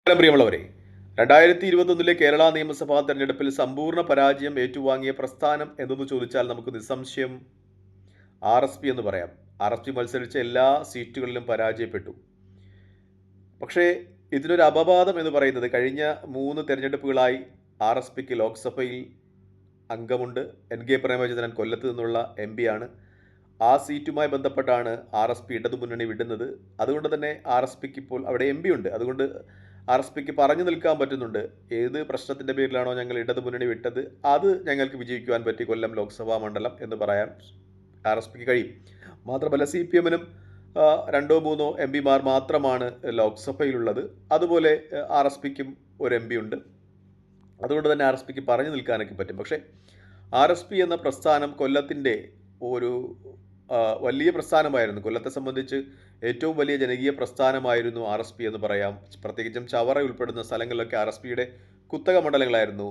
പ്രിയമുള്ളവരെ, 2021 കേരള നിയമസഭാ തെരഞ്ഞെടുപ്പിൽ സമ്പൂർണ്ണ പരാജയം ഏറ്റുവാങ്ങിയ പ്രസ്ഥാനം എന്തെന്ന് ചോദിച്ചാൽ നമുക്ക് നിസ്സംശയം RSP എന്ന് പറയാം. RSP മത്സരിച്ച എല്ലാ സീറ്റുകളിലും പരാജയപ്പെട്ടു. പക്ഷേ ഇതിനൊരു അപവാദം എന്ന് പറയുന്നത് കഴിഞ്ഞ 3 തെരഞ്ഞെടുപ്പുകളായി RSPക്ക് ലോക്സഭയിൽ അംഗമുണ്ട്. NK പ്രേമചന്ദ്രൻ കൊല്ലത്ത് നിന്നുള്ള MP ആണ്. ആ സീറ്റുമായി ബന്ധപ്പെട്ടാണ് RSP ഇടതുമുന്നണി വിടുന്നത്. അതുകൊണ്ട് തന്നെ RSPക്ക് ഇപ്പോൾ അവിടെ MP ഉണ്ട്. അതുകൊണ്ട് RSPക്ക് പറഞ്ഞു നിൽക്കാൻ പറ്റുന്നുണ്ട്. ഏത് പ്രശ്നത്തിൻ്റെ പേരിലാണോ ഞങ്ങൾ ഇടതുമുന്നണി വിട്ടത് അത് ഞങ്ങൾക്ക് വിജയിക്കുവാൻ പറ്റി കൊല്ലം ലോക്സഭാ മണ്ഡലം എന്ന് പറയാൻ RSPക്ക് കഴിയും. മാത്രമല്ല CPMനും 2-3 MP മാത്രമാണ് ലോക്സഭയിലുള്ളത്. അതുപോലെ RSPക്കും ഒരു MP ഉണ്ട്. അതുകൊണ്ട് തന്നെ RSPക്ക് പറഞ്ഞു നിൽക്കാനൊക്കെ പറ്റും. പക്ഷേ RSP എന്ന പ്രസ്ഥാനം കൊല്ലത്തിൻ്റെ ഒരു വലിയ പ്രസ്ഥാനമായിരുന്നു. കൊല്ലത്തെ സംബന്ധിച്ച് ഏറ്റവും വലിയ ജനകീയ പ്രസ്ഥാനമായിരുന്നു RSP എന്ന് പറയാം. പ്രത്യേകിച്ചും ചവറ ഉൾപ്പെടുന്ന സ്ഥലങ്ങളിലൊക്കെ RSPയുടെ കുത്തക മണ്ഡലങ്ങളായിരുന്നു.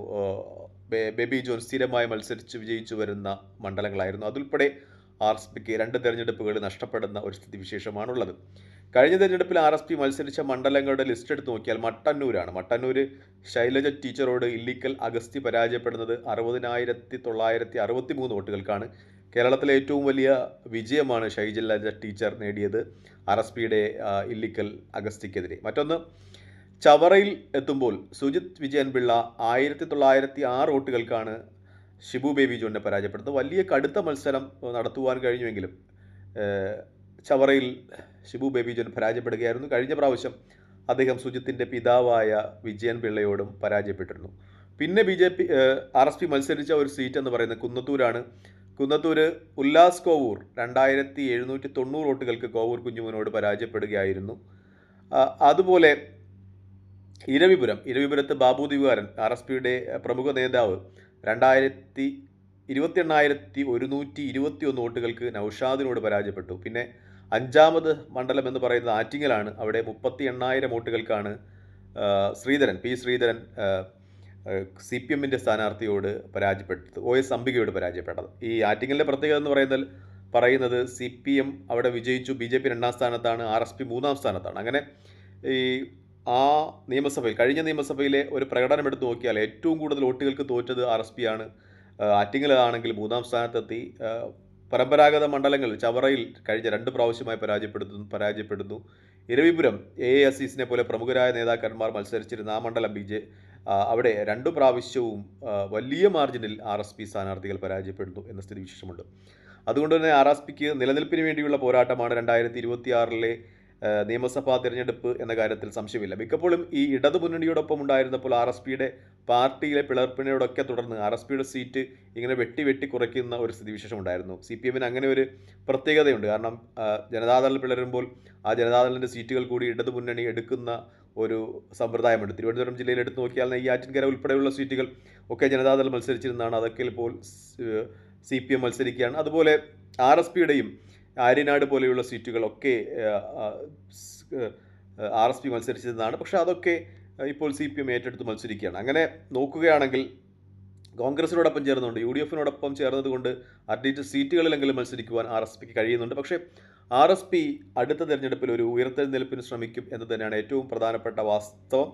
ബേബി ജോൺ സ്ഥിരമായി മത്സരിച്ച് വിജയിച്ചു വരുന്ന മണ്ഡലങ്ങളായിരുന്നു. അതുൾപ്പെടെ RSPക്ക് 2 തെരഞ്ഞെടുപ്പുകൾ നഷ്ടപ്പെടുന്ന ഒരു സ്ഥിതിവിശേഷമാണുള്ളത്. കഴിഞ്ഞ തെരഞ്ഞെടുപ്പിൽ RSP മത്സരിച്ച മണ്ഡലങ്ങളുടെ ലിസ്റ്റ് എടുത്ത് നോക്കിയാൽ മട്ടന്നൂരാണ്. മട്ടന്നൂർ ശൈലജ ടീച്ചറോട് ഇല്ലിക്കൽ അഗസ്തി പരാജയപ്പെടുന്നത് 60,963 വോട്ടുകൾക്കാണ്. കേരളത്തിലെ ഏറ്റവും വലിയ വിജയമാണ് ശൈലജ ടീച്ചർ നേടിയത് RSPയുടെ ഇല്ലിക്കൽ അഗസ്തിക്കെതിരെ. മറ്റൊന്ന്, ചവറയിൽ എത്തുമ്പോൾ സുജിത് വിജയൻ പിള്ള 1906 വോട്ടുകൾക്കാണ് ഷിബു ബേബി ജോണിനെ പരാജയപ്പെടുന്നത്. വലിയ കടുത്ത മത്സരം നടത്തുവാൻ കഴിഞ്ഞുവെങ്കിലും ചവറയിൽ ഷിബു ബേബി ജോൺ പരാജയപ്പെടുകയായിരുന്നു. കഴിഞ്ഞ പ്രാവശ്യം അദ്ദേഹം സുജിത്തിൻ്റെ പിതാവായ വിജയൻ പിള്ളയോടും പരാജയപ്പെട്ടിരുന്നു. പിന്നെ RSP മത്സരിച്ച ഒരു സീറ്റ് എന്ന് പറയുന്നത് കുന്നത്തൂരാണ്. കുന്നത്തൂർ ഉല്ലാസ് കോവൂർ 2790 വോട്ടുകൾക്ക് കോവൂർ കുഞ്ഞുമോനോട് പരാജയപ്പെടുകയായിരുന്നു. അതുപോലെ ഇരവിപുരത്ത് ബാബു ദിവാരൻ RSPയുടെ പ്രമുഖ നേതാവ് 28,121 വോട്ടുകൾക്ക് നൗഷാദിനോട് പരാജയപ്പെട്ടു. പിന്നെ 5ാമത് മണ്ഡലം എന്ന് പറയുന്നത് ആറ്റിങ്ങലാണ്. അവിടെ 38,000 വോട്ടുകൾക്കാണ് പി ശ്രീധരൻ CPMൻ്റെ സ്ഥാനാർത്ഥിയോട് പരാജയപ്പെട്ടത്, OS അംബികയോട് പരാജയപ്പെട്ടത്. ഈ ആറ്റിങ്ങലിൻ്റെ പ്രത്യേകത എന്ന് പറയുന്നത് CPM അവിടെ വിജയിച്ചു, BJP 2ാം സ്ഥാനത്താണ്, RSP 3ാം സ്ഥാനത്താണ്. അങ്ങനെ ഈ കഴിഞ്ഞ നിയമസഭയിലെ ഒരു പ്രകടനം എടുത്ത് നോക്കിയാൽ ഏറ്റവും കൂടുതൽ വോട്ടുകൾക്ക് തോറ്റത് RSP ആണ്. ആറ്റിങ്ങലാണെങ്കിൽ 3ാം സ്ഥാനത്തെത്തി. പരമ്പരാഗത മണ്ഡലങ്ങൾ ചവറയിൽ കഴിഞ്ഞ 2 പ്രാവശ്യമായി പരാജയപ്പെടുന്നു. ഇരവിപുരം AASCനെ പോലെ പ്രമുഖരായ നേതാക്കന്മാർ മത്സരിച്ചിരുന്ന ആ മണ്ഡലം അവിടെ 2 പ്രാവശ്യവും വലിയ മാർജിനിൽ RSP സ്ഥാനാർത്ഥികൾ പരാജയപ്പെടുന്നു എന്ന സ്ഥിതിവിശേഷമുണ്ട്. അതുകൊണ്ട് തന്നെ RSPക്ക് നിലനിൽപ്പിന് വേണ്ടിയുള്ള പോരാട്ടമാണ് 2026 നിയമസഭാ തിരഞ്ഞെടുപ്പ് എന്ന കാര്യത്തിൽ സംശയമില്ല. മിക്കപ്പോഴും ഈ ഇടതുമുന്നണിയോടൊപ്പം ഉണ്ടായിരുന്നപ്പോൾ RSPയുടെ പാർട്ടിയിലെ പിളർപ്പിനോടൊക്കെ തുടർന്ന് RSPയുടെ സീറ്റ് ഇങ്ങനെ വെട്ടി കുറയ്ക്കുന്ന ഒരു സ്ഥിതിവിശേഷം ഉണ്ടായിരുന്നു. CPMന് അങ്ങനെ ഒരു പ്രത്യേകതയുണ്ട്. കാരണം ജനതാദൾ പിളരുമ്പോൾ ആ ജനതാദളിൻ്റെ സീറ്റുകൾ കൂടി ഇടതുമുന്നണി എടുക്കുന്ന ഒരു സമ്പ്രദായമുണ്ട്. തിരുവനന്തപുരം ജില്ലയിൽ എടുത്തു നോക്കിയാൽ നെയ്യാറ്റിൻകര ഉൾപ്പെടെയുള്ള സീറ്റുകൾ ഒക്കെ ജനതാദൾ മത്സരിച്ചിരുന്നതാണ്. അതൊക്കെ ഇപ്പോൾ CPM മത്സരിക്കുകയാണ്. അതുപോലെ RSPയുടെയും ആര്യനാട് പോലെയുള്ള സീറ്റുകളൊക്കെ RSP മത്സരിച്ചിരുന്നതാണ്. പക്ഷേ അതൊക്കെ ഇപ്പോൾ CPM ഏറ്റെടുത്ത് മത്സരിക്കുകയാണ്. അങ്ങനെ നോക്കുകയാണെങ്കിൽ കോൺഗ്രസിനോടൊപ്പം ചേർന്നുകൊണ്ട് UDFനോടൊപ്പം ചേർന്നതുകൊണ്ട് അറ്റ്ലീസ്റ്റ് സീറ്റുകളിലെങ്കിലും മത്സരിക്കുവാൻ RSPക്ക് കഴിയുന്നുണ്ട്. പക്ഷേ RSP അടുത്ത തെരഞ്ഞെടുപ്പിൽ ഒരു ഉയർത്തെഴുന്നേൽപ്പിന് ശ്രമിക്കും എന്ന് തന്നെയാണ് ഏറ്റവും പ്രധാനപ്പെട്ട വാസ്തവം.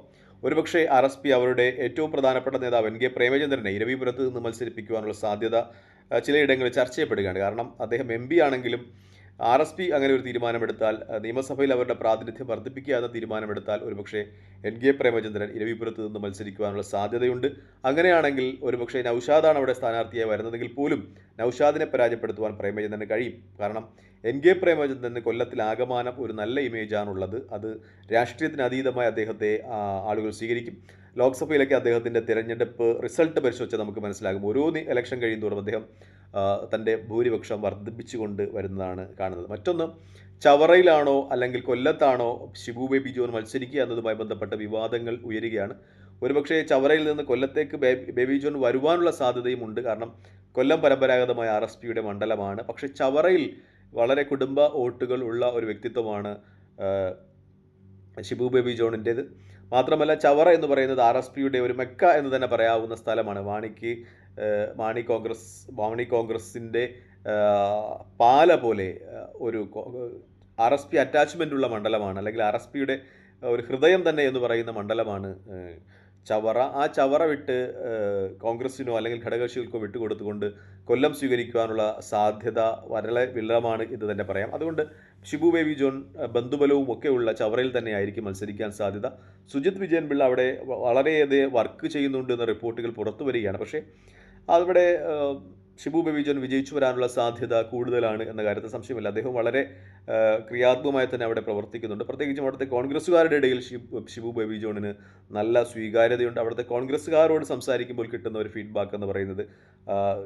ഒരുപക്ഷെ RSP അവരുടെ ഏറ്റവും പ്രധാനപ്പെട്ട നേതാവ് NK പ്രേമചന്ദ്രനെ ഇരവിപുരത്ത് നിന്ന് മത്സരിപ്പിക്കുവാനുള്ള സാധ്യത ചിലയിടങ്ങളിൽ ചർച്ച ചെയ്യപ്പെടുകയാണ്. കാരണം അദ്ദേഹം MP ആണെങ്കിലും RSP അങ്ങനെ ഒരു തീരുമാനമെടുത്താൽ, നിയമസഭയിൽ അവരുടെ പ്രാതിനിധ്യം വർദ്ധിപ്പിക്കുക എന്ന തീരുമാനമെടുത്താൽ ഒരുപക്ഷെ NK പ്രേമചന്ദ്രൻ ഇരവിപുരത്ത് നിന്ന് മത്സരിക്കുവാനുള്ള സാധ്യതയുണ്ട്. അങ്ങനെയാണെങ്കിൽ ഒരുപക്ഷെ നൗഷാദാണ് അവിടെ സ്ഥാനാർത്ഥിയായി വരുന്നതെങ്കിൽ പോലും നൗഷാദിനെ പരാജയപ്പെടുത്തുവാൻ പ്രേമചന്ദ്രന് കഴിയും. കാരണം NK പ്രേമചന്ദ്രന് കൊല്ലത്തിൽ ആകമാനം ഒരു നല്ല ഇമേജാണുള്ളത്. അത് രാഷ്ട്രീയത്തിന് അതീതമായി അദ്ദേഹത്തെ ആളുകൾ സ്വീകരിക്കും. ലോക്സഭയിലൊക്കെ അദ്ദേഹത്തിൻ്റെ തിരഞ്ഞെടുപ്പ് റിസൾട്ട് പരിശോധിച്ചാൽ നമുക്ക് മനസ്സിലാകും. ഓരോ ഇലക്ഷൻ കഴിയുന്തോറും അദ്ദേഹം തൻ്റെ ഭൂരിപക്ഷം വർദ്ധിപ്പിച്ചുകൊണ്ട് വരുന്നതാണ് കാണുന്നത്. മറ്റൊന്ന്, ചവറയിലാണോ അല്ലെങ്കിൽ കൊല്ലത്താണോ ഷിബു ബേബി ജോൺ മത്സരിക്കുക എന്നതുമായി ബന്ധപ്പെട്ട വിവാദങ്ങൾ ഉയരുകയാണ്. ഒരുപക്ഷെ ചവറയിൽ നിന്ന് കൊല്ലത്തേക്ക് ബേബി ജോൺ വരുവാനുള്ള സാധ്യതയും ഉണ്ട്. കാരണം കൊല്ലം പരമ്പരാഗതമായ RSPയുടെ മണ്ഡലമാണ്. പക്ഷേ ചവറയിൽ വളരെ കുടുംബ വോട്ടുകൾ ഉള്ള ഒരു വ്യക്തിത്വമാണ് ഷിബു ബേബി ജോണിൻ്റേത്. മാത്രമല്ല ചവറ എന്ന് പറയുന്നത് RSPയുടെ ഒരു മെക്ക എന്ന് തന്നെ പറയാവുന്ന സ്ഥലമാണ്. മാണി കോൺഗ്രസിൻ്റെ പാല പോലെ ഒരു RSP അറ്റാച്ച്മെൻ്റ് ഉള്ള മണ്ഡലമാണ്. അല്ലെങ്കിൽ RSPയുടെ ഒരു ഹൃദയം തന്നെ എന്ന് പറയുന്ന മണ്ഡലമാണ് ചവറ. ആ ചവറ വിട്ട് കോൺഗ്രസിനോ അല്ലെങ്കിൽ ഘടകകക്ഷികൾക്കോ വിട്ടുകൊടുത്തുകൊണ്ട് കൊല്ലം സ്വീകരിക്കുവാനുള്ള സാധ്യത വളരെ വിരളമാണ് എന്ന് തന്നെ പറയാം. അതുകൊണ്ട് ഷിബു ബേബി ജോൺ ബന്ധുബലവും ഒക്കെയുള്ള ചവറയിൽ തന്നെയായിരിക്കും മത്സരിക്കാൻ സാധ്യത. സുജിത് വിജയൻ പിള്ള അവിടെ വളരെയധികം വർക്ക് ചെയ്യുന്നുണ്ട് എന്ന റിപ്പോർട്ടുകൾ പുറത്തു വരികയാണ്. പക്ഷേ അവിടെ ഷിബു ബേബി ജോൺ വിജയിച്ചു വരാനുള്ള സാധ്യത കൂടുതലാണ് എന്ന കാര്യത്തിൽ സംശയമില്ല. അദ്ദേഹം വളരെ ക്രിയാത്മകമായി തന്നെ അവിടെ പ്രവർത്തിക്കുന്നുണ്ട്. പ്രത്യേകിച്ചും അവിടുത്തെ കോൺഗ്രസ്സുകാരുടെ ഇടയിൽ ഷിബു ബേബി ജോണിന് നല്ല സ്വീകാര്യതയുണ്ട്. അവിടുത്തെ കോൺഗ്രസ്സുകാരോട് സംസാരിക്കുമ്പോൾ കിട്ടുന്ന ഒരു ഫീഡ്ബാക്ക് എന്ന് പറയുന്നത്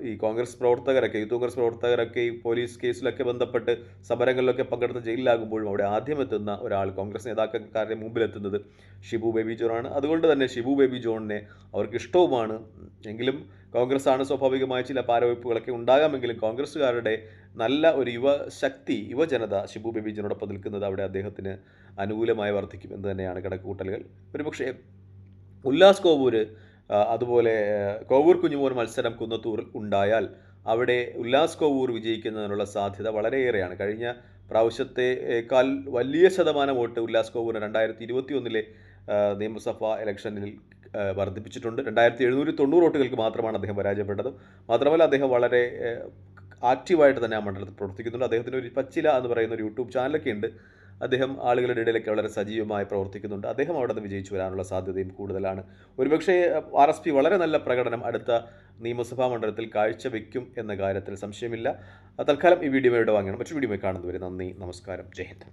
ഈ കോൺഗ്രസ് പ്രവർത്തകരൊക്കെ, യൂത്ത് കോൺഗ്രസ് പ്രവർത്തകരൊക്കെ ഈ പോലീസ് കേസിലൊക്കെ ബന്ധപ്പെട്ട് സമരങ്ങളിലൊക്കെ പങ്കെടുത്ത് ജയിലിലാകുമ്പോഴും അവിടെ ആദ്യം എത്തുന്ന ഒരാൾ, കോൺഗ്രസ് നേതാക്കന്മാരുടെ മുമ്പിലെത്തുന്നത് ഷിബു ബേബി ജോണാണ്. അതുകൊണ്ട് തന്നെ ഷിബു ബേബി ജോണിനെ അവർക്ക് ഇഷ്ടവുമാണ്. എങ്കിലും കോൺഗ്രസ് ആണ് സ്വാഭാവികമായ ചില പാരവയ്പ്പുകളൊക്കെ ഉണ്ടാകാമെങ്കിലും കോൺഗ്രസ്സുകാരുടെ നല്ല ഒരു യുവശക്തി, യുവജനത ഷിബു ബേബി ജോണിനോടൊപ്പം നിൽക്കുന്നത് അവിടെ അദ്ദേഹത്തിന് അനുകൂലമായി വർദ്ധിക്കും എന്ന് തന്നെയാണ് കണക്കുകൂട്ടലുകൾ. ഒരുപക്ഷേ ഉല്ലാസ് കോവൂർ, അതുപോലെ കോവൂർ കുഞ്ഞുമോൻ മത്സരം കുന്നത്തൂരിൽ ഉണ്ടായാൽ അവിടെ ഉല്ലാസ് കോവൂർ വിജയിക്കുന്നതിനുള്ള സാധ്യത വളരെയേറെയാണ്. കഴിഞ്ഞ പ്രാവശ്യത്തേക്കാൾ വലിയ ശതമാനം വോട്ട് ഉല്ലാസ് കോവൂർ 2021 നിയമസഭാ ഇലക്ഷനിൽ വർദ്ധിപ്പിച്ചിട്ടുണ്ട്. 2790 വോട്ടുകൾക്ക് മാത്രമാണ് അദ്ദേഹം പരാജയപ്പെട്ടത്. മാത്രമല്ല അദ്ദേഹം വളരെ ആക്റ്റീവായിട്ട് തന്നെ ആ മണ്ഡലത്തിൽ പ്രവർത്തിക്കുന്നുണ്ട്. അദ്ദേഹത്തിന് ഒരു പച്ചില എന്ന് പറയുന്ന ഒരു യൂട്യൂബ് ചാനലൊക്കെ ഉണ്ട്. അദ്ദേഹം ആളുകളുടെ ഇടയിലൊക്കെ വളരെ സജീവമായി പ്രവർത്തിക്കുന്നുണ്ട്. അദ്ദേഹം അവിടെ നിന്ന് വിജയിച്ചു വരാനുള്ള സാധ്യതയും കൂടുതലാണ്. ഒരുപക്ഷേ RSP വളരെ നല്ല പ്രകടനം അടുത്ത നിയമസഭാ മണ്ഡലത്തിൽ കാഴ്ചവെക്കും എന്ന കാര്യത്തിൽ സംശയമില്ല. തൽക്കാലം ഈ വീഡിയോ ഇവിടെ വാങ്ങണം. മറ്റൊരു വീഡിയോ കാണുന്നതുവരെ നന്ദി, നമസ്കാരം, ജയ് ഹിന്ദ്.